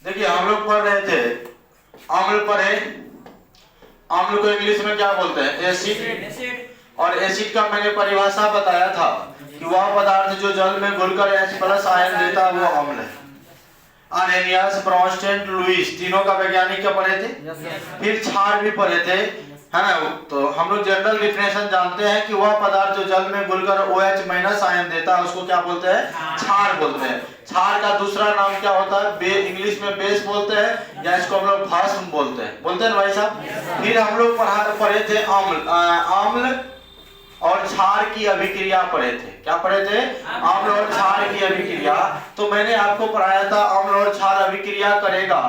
देखिए हम लोग पढ़ रहे थे अम्ल पढ़े। अम्ल को इंग्लिश में क्या बोलते हैं? एसिड। और एसिड का मैंने परिभाषा बताया था कि वह पदार्थ जो जल में घुलकर H+ आयन देता है वो अम्ल है। अरेनियस, ब्रॉन्स्टेड, लुईस तीनों का वैज्ञानिक क्या पढ़े थे? फिर क्षार भी पढ़े थे, है ना। तो हम लोग जनरल डिफिनेशन जानते हैं कि वह पदार्थ जो जल में घुलकर OH- आयन देता है उसको क्या बोलते हैं? क्षार बोलते हैं। क्षार का दूसरा नाम क्या होता है? इंग्लिश में बेस बोलते हैं या इसको हम लोग भस्म बोलते हैं ना भाई साहब। फिर हम लोग पढ़े थे अम्ल और क्षार की अभिक्रिया पढ़े थे। क्या पढ़े थे? अम्ल और क्षार की अभिक्रिया। तो मैंने आपको पढ़ाया था अम्ल और क्षार अभिक्रिया करेगा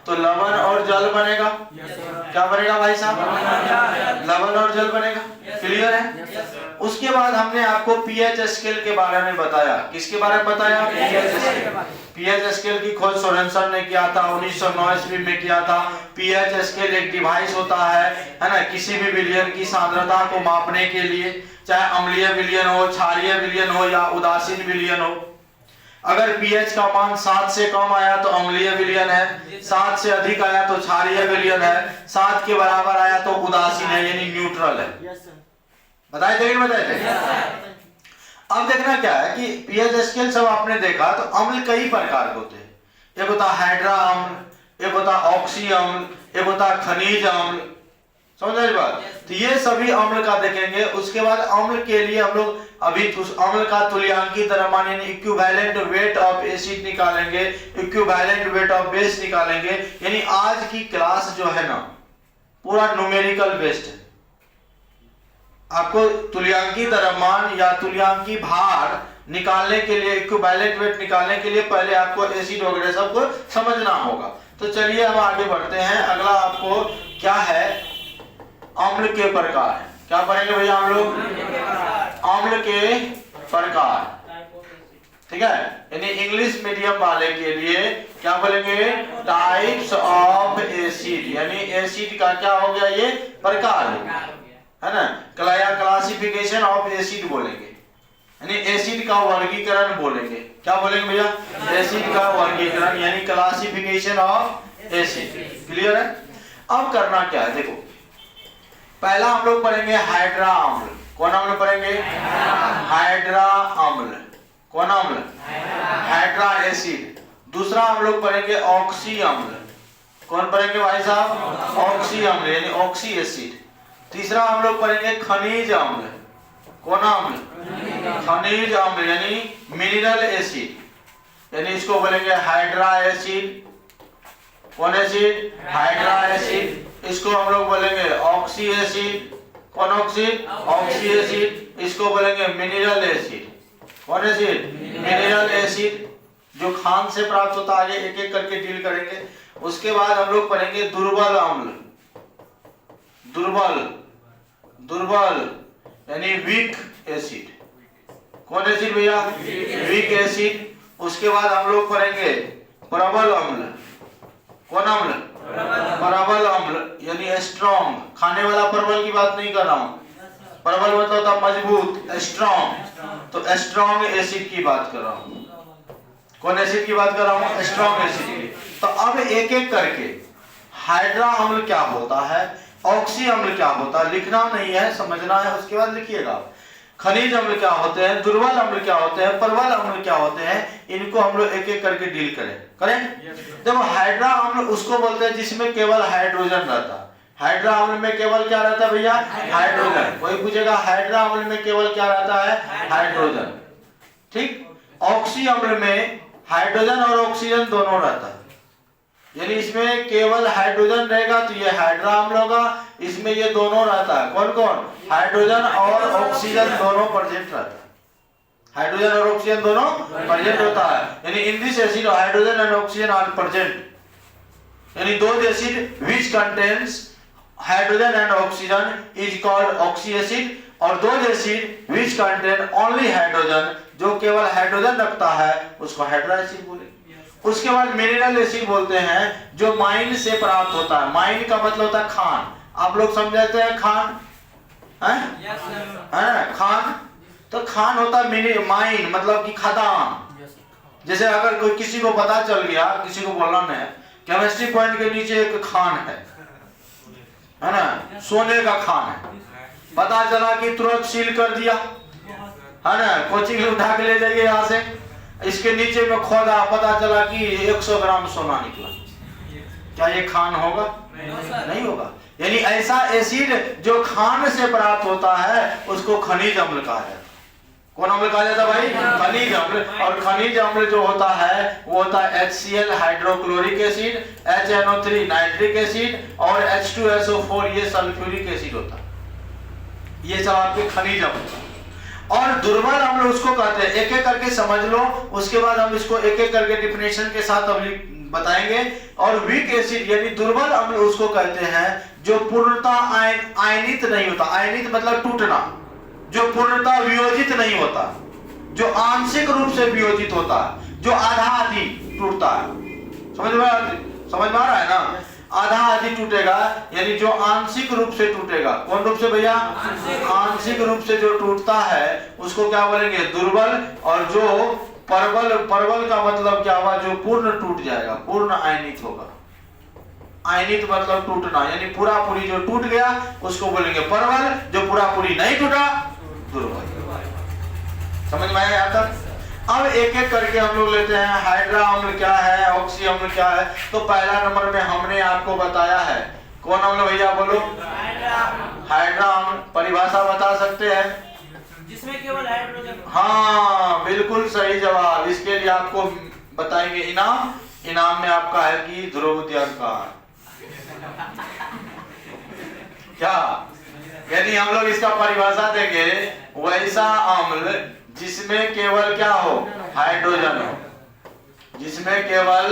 तो लवण और जल बनेगा। क्या बनेगा भाई साहब? लवण और जल बनेगा। क्लियर है? उसके बाद हमने आपको पीएच स्केल के बारे में बताया। किसके बारे में बताया? PH scale. पीएच स्केल की खोज सोरेनसन ने किया था, 1909 ईस्वी में किया था। पीएच स्केल एक डिवाइस होता है ना, किसी भी विलयन की सांद्रता को मापने के लिए, चाहे अम्लीय विलयन हो, क्षारीय विलयन हो या उदासीन विलयन हो। अगर पीएच का मान 7 से कम आया तो अम्लीय विलयन है, 7 से अधिक आया तो क्षारीय विलयन है, 7 के बराबर आया तो उदासीन है यानी न्यूट्रल है। बताए थे कि बताए थे? अब देखना क्या है कि पीएच स्केल सब आपने देखा तो अम्ल कई प्रकार के होते हैं। एक होता हाइड्रा अम्ल, एक होता ऑक्सी अम्ल, एक होता खनिज अम्ल। समझ रहे बात? तो ये सभी अम्ल का देखेंगे। उसके बाद अम्ल के लिए हम लोग अभी उस अम्ल का तुल्यांकी द्रव्यमान यानी इक्विवेलेंट वेट ऑफ एसिड निकालेंगे, इक्विवेलेंट वेट ऑफ बेस निकालेंगे। यानी आज की क्लास जो है ना पूरा न्यूमेरिकल बेस्ड है। आपको तुल्यांकी द्रव्यमान या तुल्यांकी भार निकालने के लिए, इक्विवेलेंट वेट निकालने के लिए पहले आपको एसिड वगैरह सबको समझना होगा। तो चलिए हम आगे बढ़ते हैं। अगला आपको क्या है? अम्ल के प्रकार। क्या पढ़ेंगे भैया हम लोग? अम्ल के प्रकार। ठीक है, यानी इंग्लिश मीडियम वाले के लिए क्या बोलेंगे? Types of acid. यानी एसिड का क्या हो गया? ये प्रकार है ना। क्लासिफिकेशन ऑफ एसिड बोलेंगे, यानी एसिड का वर्गीकरण बोलेंगे। क्या बोलेंगे भैया? एसिड का वर्गीकरण यानी क्लासिफिकेशन ऑफ एसिड। क्लियर है? अब करना क्या है देखो, पहला हम लोग पढ़ेंगे हाइड्रा अम्ल। कौन अम्ल पढ़ेंगे? हाइड्रा अम्ल। कौन अम्ल? Hydra acid. दूसरा हम लोग पढ़ेंगे ऑक्सी अम्ल। कौन पढ़ेंगे भाई साहब? ऑक्सी अम्ल यानी ऑक्सी एसिड। तीसरा हम लोग पढ़ेंगे खनिज अम्ल। कौन अम्ल? खनिज अम्ल यानी मिनरल एसिड, यानी इसको बोलेंगे हाइड्रा एसिड। कौन एसिड? Hydra acid. इसको हम लोग बोलेंगे ऑक्सी एसिड। कौन ऑक्सीड? Oxy acid. इसको बोलेंगे मिनरल एसिड। कौन एसिड? मिनरल एसिड, जो खान से प्राप्त होता है। आगे एक एक करके डील करेंगे। उसके बाद हम लोग पढ़ेंगे दुर्बल अम्ल। दुर्बल यानी वीक एसिड। कौन एसिड भैया? Weak acid. उसके बाद हम लोग पढ़ेंगे प्रबल अम्ल। कौन अम्ल? प्रबल अम्ल यानी स्ट्रॉन्ग। खाने वाला परवल की बात नहीं कर रहा हूं। प्रबल मतलब होता मजबूत, स्ट्रॉन्ग। तो स्ट्रॉन्ग एसिड की बात कर रहा हूं। कौन एसिड की बात कर रहा हूं? स्ट्रॉन्ग एसिड की। तो अब एक एक करके हाइड्रा अम्ल क्या होता है, ऑक्सी अम्ल क्या होता है, लिखना नहीं है, समझना है, उसके बाद लिखिएगा। खनिज अम्ल क्या होते हैं, दुर्बल अम्ल क्या होते हैं, प्रबल अम्ल क्या होते हैं, इनको हम लोग एक एक करके डील करें। देखो हाइड्रा अम्ल उसको बोलते हैं जिसमें केवल हाइड्रोजन रहता है। हाइड्रा अम्ल में केवल क्या रहता है भैया? हाइड्रोजन। कोई पूछेगा हाइड्रा अम्ल में केवल क्या रहता है? हाइड्रोजन। ठीक। ऑक्सी अम्ल में हाइड्रोजन और ऑक्सीजन दोनों रहता है, यानी इसमें केवल हाइड्रोजन रहेगा तो ये हाइड्रा अम्ल होगा। इसमें ये दोनों रहता है। कौन कौन? हाइड्रोजन और ऑक्सीजन दोनों प्रेजेंट रहता है। हाइड्रोजन और ऑक्सीजन दोनों प्रेजेंट होता है, यानी in this acid hydrogen and oxygen are present. यानी those acid which contains hydrogen and oxygen is called oxy acid, और those acid which contain only hydrogen, जो केवल हाइड्रोजन रखता है, उसको हाइड्रा एसिड बोलेंगे। उसके बाद मिनरल एसिड बोलते हैं जो माइन से प्राप्त होता है। माइन का मतलब होता है खान। आप लोग समझते हैं खान है? खान तो खान होता है माइन मतलब कि खदान। जैसे अगर कोई किसी को पता चल गया, किसी को बोलना नहीं है केमिस्ट्री पॉइंट के नीचे एक खान है ना, सोने का खान है। पता चला कि तुरंत सील कर दिया, है ना, कोचिंग में उठा के ले जाइए यहाँ से। इसके नीचे में खोदा, पता चला कि 100 ग्राम सोना निकला। क्या ये खान होगा? नहीं होगा। यानी ऐसा एसिड जो खान से प्राप्त होता है उसको खनिज अम्ल कहा जाता है। कौन अम्ल कहा जाता है भाई? खनिज अम्ल। और खनिज अम्ल जो होता है वो होता है HCl hydrochloric acid, HNO3 nitric acid और H2SO4 ये सल्फ्यूरिक एसिड होता है। ये सब आपके खनिज अम्ल। और दुर्बल अम्ल उसको कहते हैं, एक एक करके समझ लो, उसके बाद हम इसको एक एक करके डिफिनेशन के साथ अभी बताएंगे। और वीक एसिड यानी दुर्बल अम्ल उसको कहते हैं जो पूर्णतः आयनित नहीं होता। आयनित मतलब टूटना, जो पूर्णतः वियोजित नहीं होता, जो आंशिक रूप से वियोजित होता है, जो आधा आधी टूटता है। समझ में आ रहा है ना? आधा आधी टूटेगा यानी जो आंशिक रूप से टूटेगा। कौन रूप से भैया? आंशिक रूप से जो टूटता है उसको क्या बोलेंगे? दुर्बल। और जो परबल का मतलब क्या हुआ? जो पूर्ण टूट जाएगा, पूर्ण आयनित होगा। आयनित मतलब टूटना, यानी पूरा पूरी जो टूट गया उसको बोलेंगे परबल, जो पूरा पूरी नहीं टूटा दुर्बल। समझ में आया यहाँ तक? अब एक एक करके हम लोग लेते हैं। हाइड्रा अम्ल क्या है, ऑक्सी अम्ल क्या है? तो पहला नंबर में हमने आपको बताया है। कौन अम्ल भैया बोलो? हाइड्रा अम्ल। परिभाषा बता सकते हैं? जिसमें केवल हाइड्रोजन। हाँ बिल्कुल सही जवाब। इसके लिए आपको बताएंगे इनाम। इनाम में आपका है कि ध्रुव अलंकार। क्या? यदि हम लोग इसका परिभाषा देंगे, वैसा अम्ल जिसमें केवल क्या हो? हाइड्रोजन हो, जिसमें केवल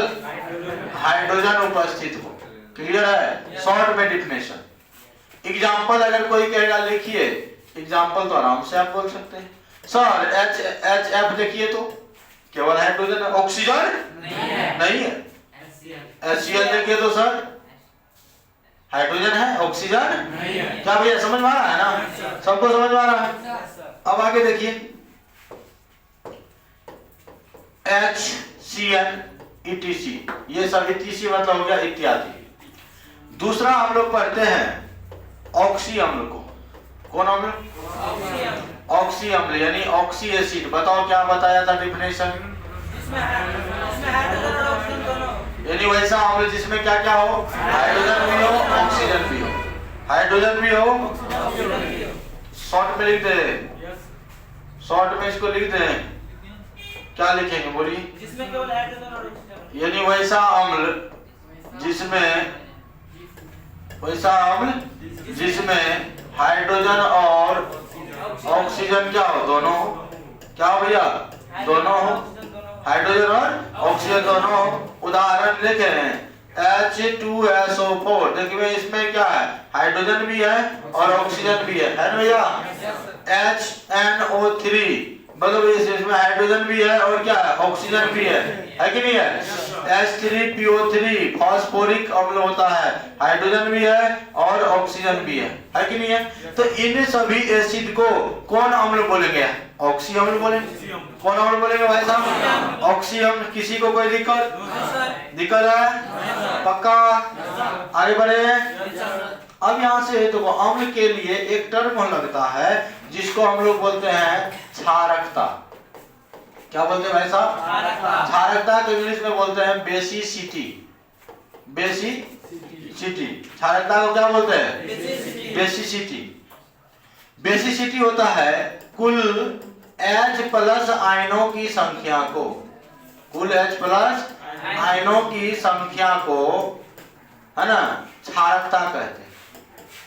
हाइड्रोजन उपस्थित हो। क्लियर है? शॉर्ट में डिफिनेशन। एग्जाम्पल अगर कोई कहेगा लिखिए, एग्जाम्पल तो आराम से आप बोल सकते हैं। सर HF देखिए तो केवल हाइड्रोजन है, ऑक्सीजन नहीं है। HCl देखिए तो सर हाइड्रोजन है, ऑक्सीजन नहीं है। क्या भैया समझ में आ रहा है ना? सबको समझ में आ रहा है? अब आगे देखिए HCl ETC, ये सब ETC मतलब हो गया इत्यादि। दूसरा हम लोग पढ़ते हैं ऑक्सी अम्ल को। कौन अम्ल? ऑक्सी अम्ल यानी ऑक्सी एसिड। बताओ क्या बताया था डिफिनेशन? यानी वैसा अम्ल जिसमें क्या क्या हो? हाइड्रोजन भी हो, ऑक्सीजन भी हो। हाइड्रोजन भी हो। शॉर्ट में लिख दे, शॉर्ट में इसको लिख दे। क्या लिखेंगे बोलिए? जिसमें केवल हाइड्रोजन और ऑक्सीजन। यानी वैसा अम्ल जिसमें हाइड्रोजन और ऑक्सीजन क्या हो? दोनों हो। क्या हो भैया? दोनों हो। हाइड्रोजन और ऑक्सीजन दोनों हो। उदाहरण लिखे हैं H2SO4। देखिए इसमें क्या है? हाइड्रोजन भी है और ऑक्सीजन भी है ना भैया? HNO3 मतलब इसमें हाइड्रोजन भी है और क्या है? ऑक्सीजन भी है कि नहीं है? H3PO3 फास्फोरिक अम्ल होता है, हाइड्रोजन भी है और ऑक्सीजन भी है कि नहीं है? तो इन सभी एसिड को कौन अम्ल बोलेंगे? ऑक्सी अम्ल बोलेंगे। कौन अम्ल बोलेंगे भाई साहब? ऑक्सी अम्ल। किसी को कोई दिक्कत है? पक्का? आगे बढ़े। अब यहाँ से तो अम्ल के लिए एक टर्म लगता है जिसको हम लोग बोलते हैं क्षारकता। क्या बोलते हैं भाई साहब? क्षारकता को इंग्लिश में बोलते हैं बेसिसिटी। बेसिसिटी। क्षारकता को क्या बोलते हैं? बेसिसिटी। बेसिसिटी होता है कुल H+ आयनों की संख्या को, कुल H+ आयनों की संख्या को, है ना, क्षारकता कहते हैं।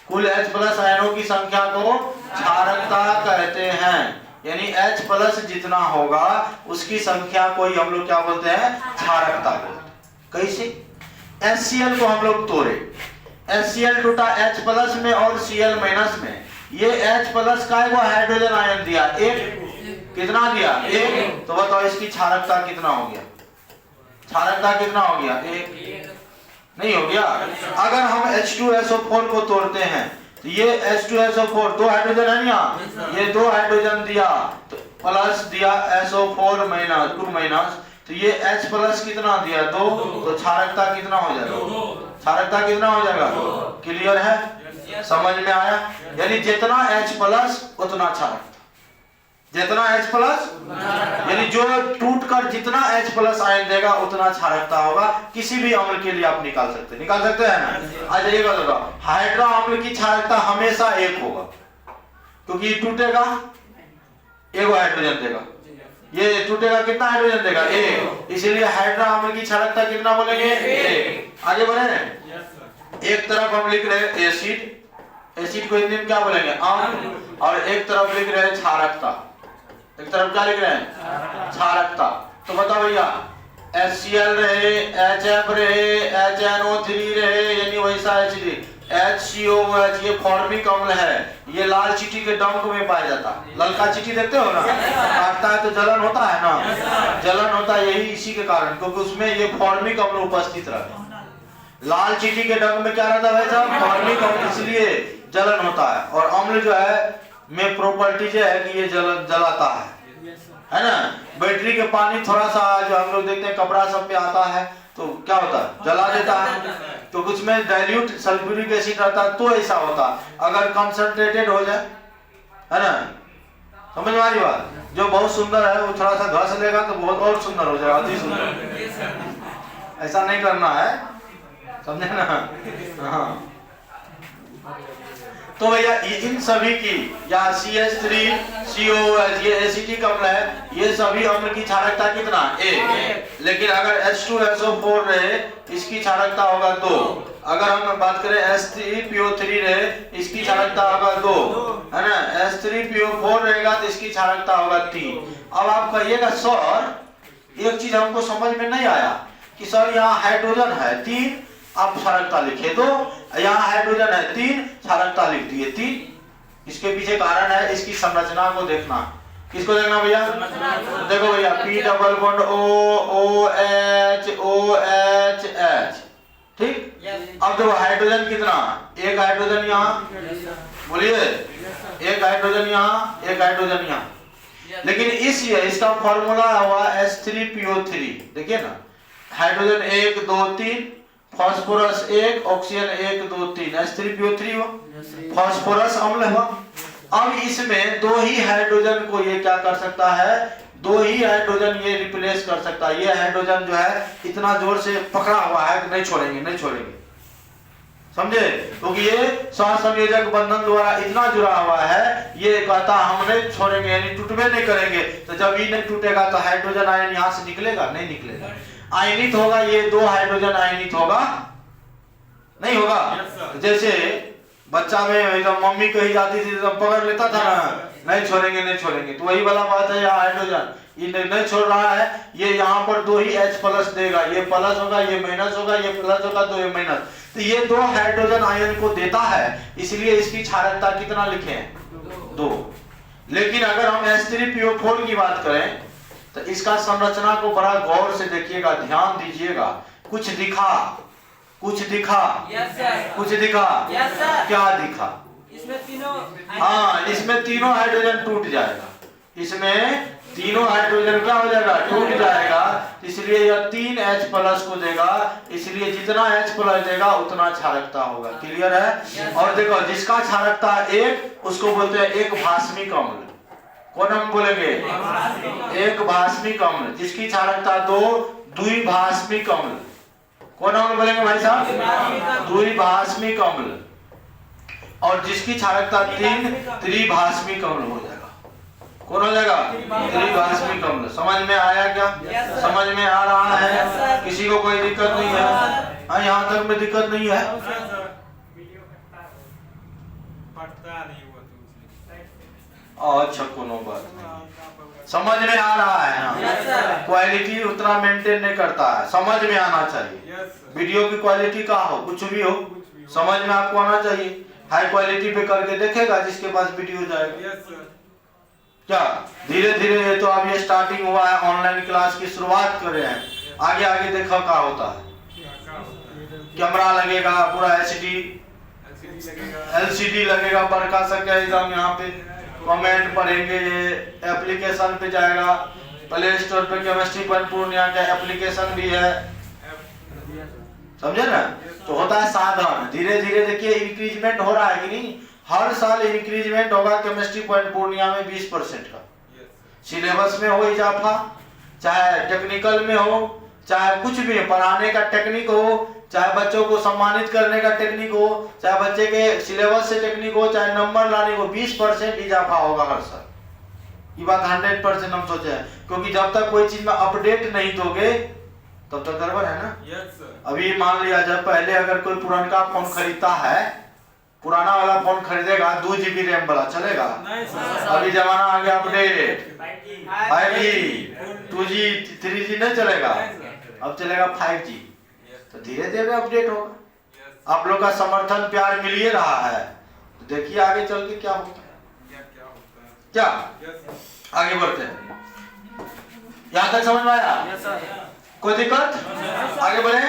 कुल H+ आयनों की संख्या को क्षारकता कहते हैं। यानी H+ जितना होगा उसकी संख्या को ही हम लोग क्या बोलते हैं? क्षारकता बोलते हैं। कैसे? HCl को हम लोग तोड़े, HCl टूटा H+ में और Cl- में। ये H+ का वो हाइड्रोजन आयन दिया, एक। कितना दिया? एक। तो बताओ इसकी क्षारकता कितना हो गया? क्षारकता कितना हो गया? एक। नहीं हो गया। अगर हम H2SO4 को तोड़ते हैं तो ये H2SO4 दो हाइड्रोजन है ना, ये दो हाइड्रोजन दिया तो प्लस दिया SO4 -2 तो तो ये H प्लस कितना दिया 2, तो क्षारकता कितना हो जाएगा, क्षारकता कितना हो जाएगा, क्लियर है, समझ में आया। यानी जितना H प्लस उतना क्षारकता, जितना H प्लस, यानी जो टूट कर जितना H प्लस आयन देगा उतना क्षारकता होगा। किसी भी अम्ल के लिए आप निकाल सकते हैं ना। अच्छा ये बताओ, हाइड्रो अम्ल की क्षारकता हमेशा 1 होगा, क्योंकि ये टूटेगा एक हाइड्रोजन देगा, ये टूटेगा कितना हाइड्रोजन देगा, 1, इसलिए हाइड्रो अम्ल की क्षारकता कितना बोलेंगे, 1। आगे बढ़े, एक तरफ हम लिख रहे हैं एसिड, एसिड को हिंदी में क्या बोलेंगे, अम्ल, और एक तरफ लिख रहे हैं क्षारकता, एक तरफ क्या लिख रहे हैं, क्षारकता। तो बताओ भैया, HCl रहे, HF रहे, HNO3 रहे, यानी वैसा HCl, HCOOH, ये फॉर्मिक अम्ल है, ये लाल चींटी के डंक में पाया जाता है। ललका चींटी देखते हो ना, काटता है तो जलन होता है ना, जलन होता है यही इसी के कारण, क्योंकि उसमें ये फॉर्मिक अम्ल उपस्थित रहता। लाल चींटी के डंक में क्या रहता है भाई, फॉर्मिक अम्ल, इसलिए जलन होता है। और अम्ल जो है में प्रॉपर्टी जो है कि ये जलाता है ना। बैटरी के पानी थोड़ा सा जो हम लोग देखते हैं कपड़ा सब पे आता है तो क्या होता है, जला देता है, तो कुछ में डाइल्यूट सल्फ्यूरिक एसिड रहता है तो ऐसा होता है। अगर कंसंट्रेटेड हो जाए, है ना, समझ में आ रही बात, जो बहुत सुंदर है वो थोड़ा सा घस लेगा तो बहुत और सुंदर हो जाएगा, अति सुंदर। ऐसा नहीं करना है, समझे ना। हाँ तो भैया इन सभी की, या CH3, COOH, ये एसिटिक अम्ल है, ये सभी अम्ल की क्षारकता कितना, 1। लेकिन अगर H2SO4 रहे, इसकी क्षारकता होगा 2। अगर हम बात करें H3PO3 रहे, इसकी क्षारकता होगा 2, है ना। H3PO4 रहेगा तो इसकी क्षारकता होगा 3। अब आप कहिएगा सर एक चीज हमको समझ में नहीं आया कि सर यहाँ हाइड्रोजन है 3, आप क्षारकता लिखे, तो यहाँ हाइड्रोजन है 3, क्षारकता लिख दिए 3। इसके पीछे कारण है, इसकी संरचना को देखना। किसको देखना भैया, देखो भैया, P double bond OH OH, ठीक। अब देखो हाइड्रोजन कितना, एक हाइड्रोजन यहाँ, बोलिए, एक हाइड्रोजन यहाँ, एक हाइड्रोजन यहाँ। लेकिन इसका फॉर्मूला हुआ H3PO3, देखिए ना, हाइड्रोजन 1 2 3, फास्फोरस 1, ऑक्सीजन 1 2 3, H3PO3 हुआ, फास्फोरस अम्ल हुआ। अब इसमें 2 ही हाइड्रोजन को ये क्या कर सकता है, 2 ही हाइड्रोजन ये रिप्लेस कर सकता है। ये हाइड्रोजन जो है इतना जोर से पकड़ा हुआ है कि नहीं छोड़ेंगे, नहीं छोड़ेंगे, समझे, क्योंकि ये सहसंयोजक बंधन द्वारा इतना जुड़ा हुआ है, ये कहता हम नहीं छोड़ेंगे, यानी टूटबे नहीं करेंगे। तो जब ये नहीं टूटेगा तो हाइड्रोजन आयन यहाँ से निकलेगा, नहीं निकलेगा, आयनित होगा, ये 2 हाइड्रोजन आयनित होगा, नहीं होगा। जैसे बच्चा में एकदम मम्मी कही जाती थी तो पकड़ लेता था ना, नहीं छोड़ेंगे नहीं छोड़ेंगे, तो वही वाला बात है, यहाँ हाइड्रोजन ये नहीं छोड़ रहा है, ये यहाँ पर 2 ही H प्लस देगा, ये प्लस होगा, ये माइनस होगा, ये प्लस होगा तो ये माइनस, तो ये 2 हाइड्रोजन आयन को देता है, इसलिए इसकी क्षारकता कितना लिखे हैं, 2। लेकिन अगर हम H3PO4 की बात करें तो इसका संरचना को बड़ा गौर से देखिएगा, ध्यान दीजिएगा। कुछ दिखा, कुछ दिखा, कुछ दिखा, क्या दिखा, इसमें तीनों, हाँ इसमें तीनों हाइड्रोजन टूट जाएगा, इसमें तीनों हाइड्रोजन क्या हो जाएगा, टूट जाएगा। इसलिए यह 3 H प्लस को देगा, इसलिए जितना H प्लस देगा उतना क्षारकता होगा, क्लियर है। और देखो जिसका क्षारकता 1 उसको बोलते हैं एक भास्मिक अम्ल, कौन हम बोलेंगे, एक भास्मिक अम्ल। जिसकी क्षारकता 2 द्विभास्मिक अम्ल, कौन अम्ल बोलेंगे भाई साहब, द्विभास्मिक अम्ल। और जिसकी क्षारकता 3 त्रिभास्मिक अम्ल हो जाएगा, कौन हो जाएगा, त्रिभास्मिक अम्ल। समझ में आया क्या, समझ में आ रहा है, किसी को कोई दिक्कत नहीं है, हाँ यहाँ तक में दिक्कत नहीं है, अच्छा कोनो बात नहीं, समझ में आ रहा है ना। क्वालिटी उतना मेंटेन नहीं करता है, समझ में आना चाहिए। वीडियो की क्वालिटी का हो, कुछ भी हो, समझ में आपको आना चाहिए। हाई क्वालिटी पे करके देखेगा जिसके पास वीडियो जाएगा, क्या धीरे धीरे, ये तो अब ये स्टार्टिंग हुआ है, ऑनलाइन क्लास की शुरुआत कर रहे हैं, आगे आगे देखा क्या होता है। कैमरा लगेगा, पूरा HD LCD लगेगा, बड़का सा एग्जाम यहाँ पे कमेंट पढ़ेंगे, ये एप्लीकेशन पे जाएगा, प्ले स्टोर पे केमिस्ट्री पॉइंट पूर्णिया का एप्लीकेशन भी है, समझे ना। तो होता है साधन, धीरे धीरे देखिए इंक्रीजमेंट हो रहा है कि नहीं, हर साल इंक्रीजमेंट होगा केमिस्ट्री पॉइंट पूर्णिया में 20% का। सिलेबस में हो इजाफा, चाहे टेक्निकल में हो, चाहे कुछ भी पढ़ाने का टेक्निक हो, चाहे बच्चों को सम्मानित करने का टेक्निक हो, चाहे बच्चे के सिलेबस से टेक्निक हो, चाहे नंबर लाने को 20% इजाफा होगा हर साल। ये बात 100% हम सोचे हैं, क्योंकि जब तक कोई चीज में अपडेट नहीं दोगे तब तक गड़बड़ है ना। अभी मान लिया जब पहले अगर कोई पुराना फोन खरीदता है, पुराना वाला फोन खरीदेगा 2 GB रैम वाला चलेगा? अभी जमाना आ गया अपडेट, 5G 2G 3G नहीं चलेगा, अब चलेगा 5G। तो धीरे धीरे अपडेट होगा। आप लोग का समर्थन प्यार मिल ही रहा है, तो देखिए आगे चल के क्या होता है। क्या आगे बढ़ते हैं, यहाँ तक समझ में आया? कोई दिक्कत? आगे बढ़े,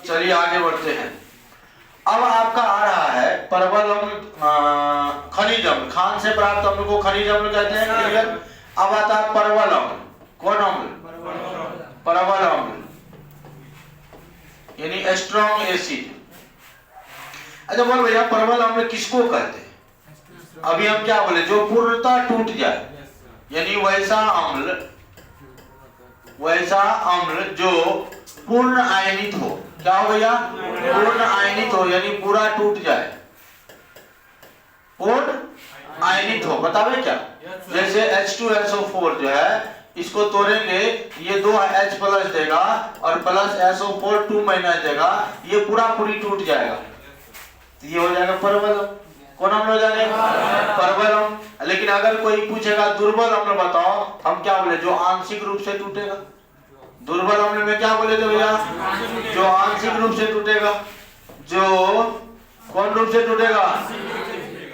चलिए आगे बढ़ते हैं। अब आपका आ रहा है परवल अम्ल, खनिज अम्ल, खान से प्राप्त अम्ल को खनिज अम्ल कहते हैं, क्लियर। अब आता है परवल अम्ल, कौन अम्ल? परवल अम्ल यानी स्ट्रॉन्ग एसिड। अच्छा बोल भैया परवल अम्ल किसको कहते हैं? अभी हम क्या बोले, जो पूर्णतः टूट जाए, यानी वैसा अम्ल जो पूर्ण आयनित हो। क्या हो भैया? पूर्ण आयनित हो, यानी पूरा टूट जाए, पूर्ण आयनित हो। बतावे क्या? जैसे H2SO4 जो है, इसको तोड़ेंगे ये 2 H प्लस देगा और प्लस SO4 2 माइनस देगा, ये पूरा पूरी टूट जाएगा, तो ये हो जाएगा परवल। कौन अम्ल हो जाएगा? परवल अम्ल। लेकिन अगर कोई पूछेगा दुर्बल अम्ल बताओ, हम क्या बोले? जो आंशिक रूप से टूटेगा। दुर्बल अम्ल में क्या बोले थे भैया? जो आंशिक रूप से टूटेगा। जो कौन रूप से टूटेगा?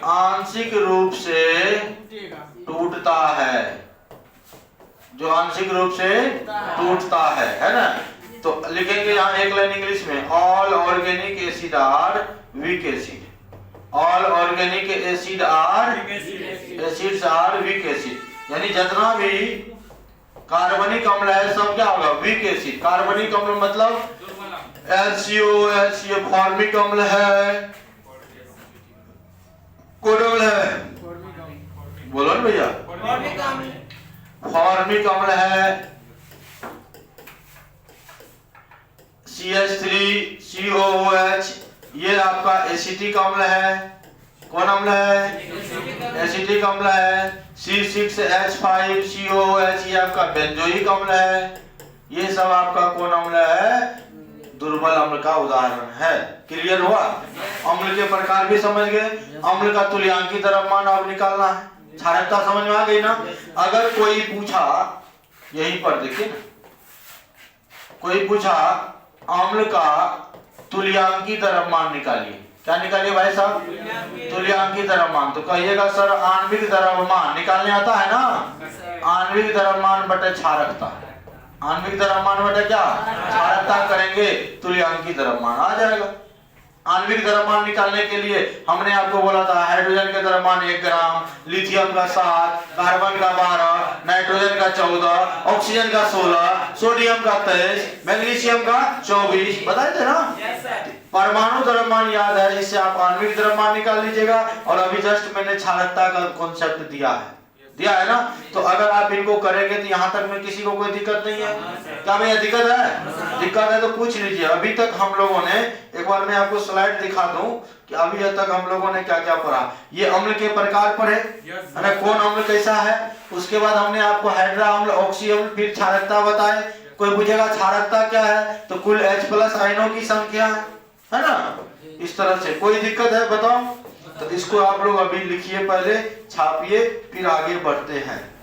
आंशिक रूप से टूटता है, जो आंशिक रूप से टूटता है ना। तो लिखेंगे यहाँ एक लाइन इंग्लिश में, all organic acid are weak acid. All organic acid are acids are weak acid, यानी जितना भी कार्बनिक अम्ल है सब क्या होगा? Weak acid. कार्बनिक अम्ल मतलब HCO फॉर्मिक अम्ल है, कौन अम्ल है? बोलो ना भैया। फॉर्मिक अम्ल है, CH3COOH, ये आपका एसिटिक अम्ल है। कौन अम्ल है? एसिटिक अम्ल है। C6H5COOH, ये आपका बेंजोइक अम्ल है। ये सब आपका कौन अम्ल है? दुर्बल अम्ल का उदाहरण है। क्लियर हुआ? अम्ल के प्रकार भी समझ गए। अम्ल का तुल्यांकी द्रव्यमान अब निकालना है। क्षारकता समझ में आ गई ना। अगर कोई पूछा, यहीं पर देखिए ना, कोई पूछा अम्ल का तुल्यांकी द्रव्यमान निकालिए, क्या निकालिए भाई साहब? तुल्यांकी द्रव्यमान। तो कहिएगा सर आणविक द्रव्यमान निकालने आता है ना, आणविक द्रव्यमान बटे क्षारकता। आणविक द्रव्यमान बटे क्या? क्षारकता करेंगे, तुल्यांकी द्रव्यमान आ जाएगा। आणविक द्रव्यमान निकालने के लिए हमने आपको बोला था हाइड्रोजन के द्रव्यमान 1 ग्राम, लिथियम का 7, कार्बन का 12, नाइट्रोजन का 14, ऑक्सीजन का 16, सोडियम का 23, मैग्नीशियम का 24। बताए थे ना। परमाणु द्रव्यमान याद है, इससे आप आणविक द्रव्यमान निकाल लीजिएगा। और अभी जस्ट मैंने क्षारकता का कॉन्सेप्ट दिया है ना। तो अगर आप इनको करेंगे तो यहाँ तक में किसी को कोई दिक्कत नहीं है। क्या भैया दिक्कत है? दिक्कत है तो पूछ लीजिए। अभी तक हम लोगों ने, एक बार मैं आपको स्लाइड दिखा दूं कि अभी तक हम लोगों ने क्या क्या पढ़ा। ये अम्ल के प्रकार पढ़े है ना, कौन अम्ल कैसा है। उसके बाद हमने आपको हाइड्रा अम्ल, ऑक्सी अम्ल, फिर क्षारकता बताए। कोई पूछेगा क्षारकता क्या है, तो कुल H+ आयनों की संख्या है ना। इस तरह से कोई दिक्कत है बताओ? तो इसको आप लोग अभी लिखिए, पहले छापिए, फिर आगे बढ़ते हैं।